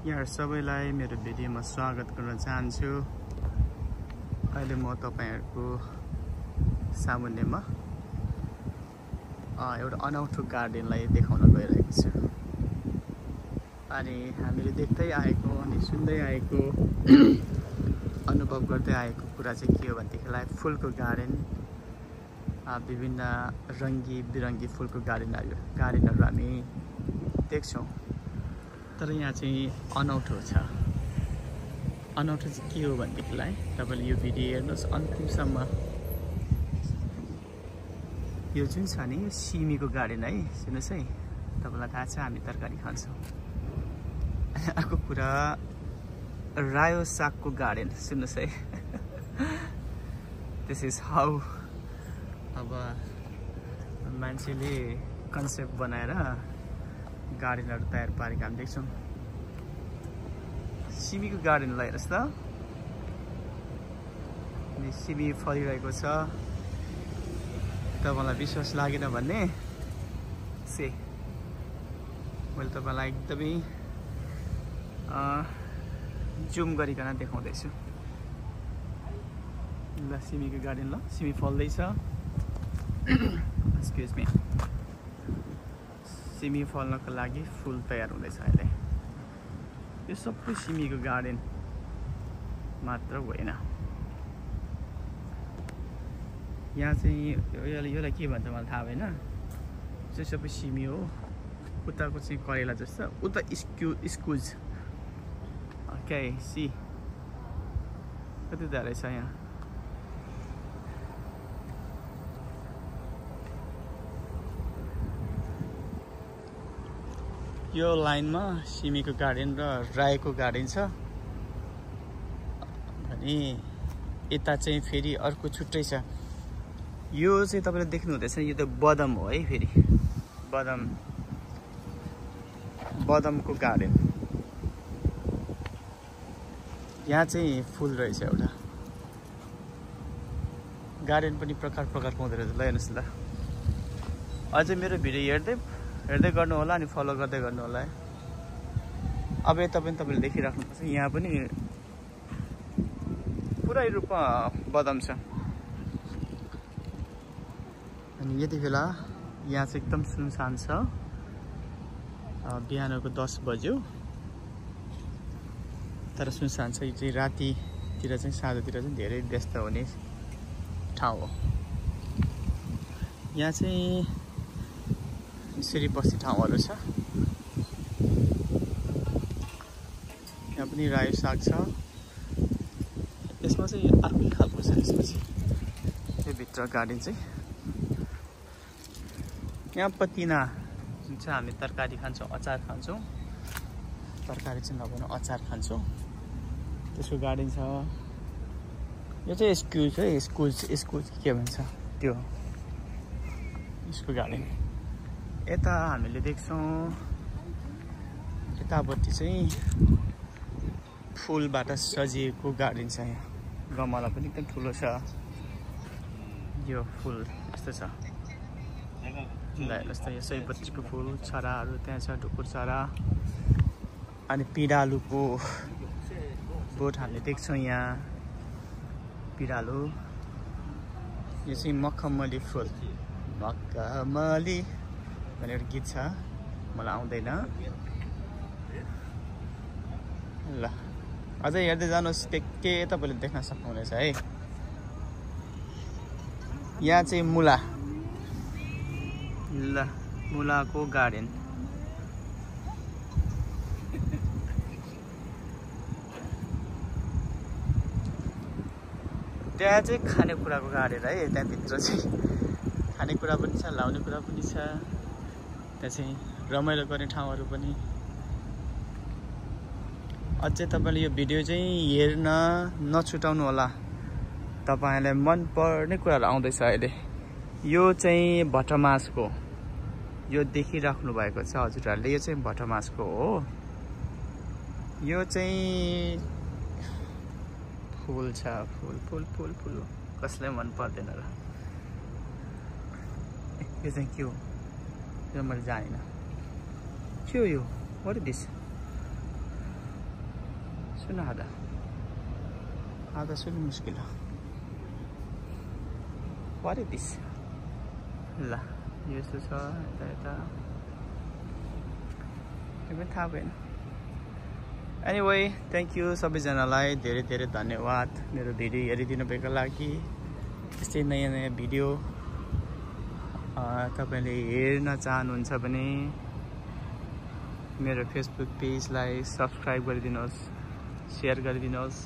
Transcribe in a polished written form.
यहाँ सबैलाई मेरो भिडियोमा स्वागत गर्न चाहन्छु। अहिले म तपाईहरुको सामुन्नेमा एउटा अनौठो गार्डनलाई देखाउन गइरहेको छु। अनि हामीले देख्दै आएको अनि सुन्दै आएको अनुभव गर्दै आएको कुरा चाहिँ के हो भन्देखिलाई फुलको गार्डन, विभिन्न रंगी बिरंगी फुलको गार्डनहरु हामी देख्छौं। तर यहाँ चाहिँ अनौठो छ। अनौठो चाहिँ के हो भन्देखिलाई तपाईले यो भिडियो हेर्नुस् अन्तिमसम्म। यो जुन छ नि सिमीको गार्डन है, सुन्नुस् है, तपाईलाई थाहा छ हामी तरकारी खान्छौं। अर्को कुरा रायो सागको गार्डन, सुन्नुस् है। दिस इज हाउ अब मान्छेले कन्सेप्ट बनाएर गार्डनहरु तयार पारेको हामी देख्छौं। सिमीको गार्डनलाई हेर्नुस् त, सिमी फलिरहेको छ। तपाईलाई विश्वास लागेन भने मैले तपाईलाई एकदमै जुम गरिकन देखाउँदैछु। ल सिमीको गार्डन, ल सिमी फल्दैछ। Excuse me. सिमी फल्नको लागि फुल तयार हुँदैछ अहिले। यो सबै सिमीको गार्डन मात्र होइन। यहाँ चाहिँ योलाई के भन्छ मलाई थाहा भएन। यो सबै सिमी हो। उताको चाहिँ करेला जस्तो, उता इस्कुज। ओके, सी कति धेरै छ यहाँ। यो लाइनमा सिमीको गार्डन र राईको गार्डन छ भने यता चाहिँ फेरि अर्को छुट्टै छ। यो चाहिँ तपाईले देख्नु हुँदैछ, यो त बदम हो है। फेरि बदमको गार्डन। यहाँ चाहिँ फुल रहेछ एउटा। गार्डन पनि प्रकार प्रकारको हुँदो रहेछ। ल हेर्नुस् ल, अझै मेरो भिडियो हेर्दै गर्नु होला अनि फलो गर्दै गर्नु होला है। अब यता पनि तपाईले देखिराख्नुपर्छ, यहाँ पनि पुरै रूपमा बदम छ। अनि यति बेला यहाँ चाहिँ एकदम सुनसान छ। बिहानको 10 बज्यो तर सुनसान छ। यो चाहिँ रातितिर चाहिँ साँझतिर चाहिँ धेरै व्यस्त हुने ठाउँ हो। यहाँ चाहिँ यसरी बस्ने ठाउँहरू छ। यहाँ पनि रायो साग छ। यसमा चाहिँ अर्कै खालको छ। यसपछि यो भित्र गार्डन चाहिँ यहाँ पतिना जुन चाहिँ हामी तरकारी खान्छौँ, अचार खान्छौँ। तरकारी चाहिँ नभनौँ, अचार खान्छौँ, त्यसको गार्डन छ। यो चाहिँ इस्कुज है, इस्कुज के भन्छ त्यो, यसको गार्डन। यता हामीले देख्छौँ यतापट्टि चाहिँ फुलबाट सजिएको गार्डन छ। यहाँ गमला पनि एकदम ठुलो छ। यो फुल यस्तो छ। ल हेर्नुहोस् त, यो सयपत्रीको फुल छराहरू त्यहाँ छ, ढुकुर छरा। अनि पिँडालुको बोट हामीले देख्छौँ यहाँ। पिँडालु। यो चाहिँ मखमली फुल, मखमली भनेर गीत छ, मलाई आउँदैन। ल अझै हेर्दै जानुहोस्, के तपाईले देख्न सक्नुहुनेछ है। यहाँ चाहिँ मुला। ल मुलाको गार्डन। त्यहाँ चाहिँ खानेकुराको गार्डन है। त्यहाँभित्र चाहिँ खानेकुरा पनि छ, लाउने कुरा पनि छ। त्यहाँ चाहिँ रमाइलो गर्ने ठाउँहरू पनि। अझै तपाईले यो भिडियो चाहिँ हेर्न नछुटाउनु होला। तपाईलाई मन पर्ने कुराहरू आउँदैछ अहिले। यो चाहिँ भटमासको, यो देखिराख्नु भएको छ हजुरहरूले, यो चाहिँ भटमासको हो। यो चाहिँ फुल छ, फुल कसलाई मन पर्दैन र। यो चाहिँ के हो यो मैले जानिनँ। के हो यो? What is this? सुन आधा सुन्नु मुस्किल हो। What is this? ल यस्तो छ यता पनि थाहा भएन। एनिवे थ्याङ्क यू सबैजनालाई धेरै धेरै धन्यवाद मेरो भिडियो हेरिदिनु भएको लागि। यस्तै नयाँ नयाँ भिडियो तपाईँले हेर्न चाहनुहुन्छ भने मेरो फेसबुक पेजलाई सब्सक्राइब गरिदिनुहोस्, सेयर गरिदिनुहोस्।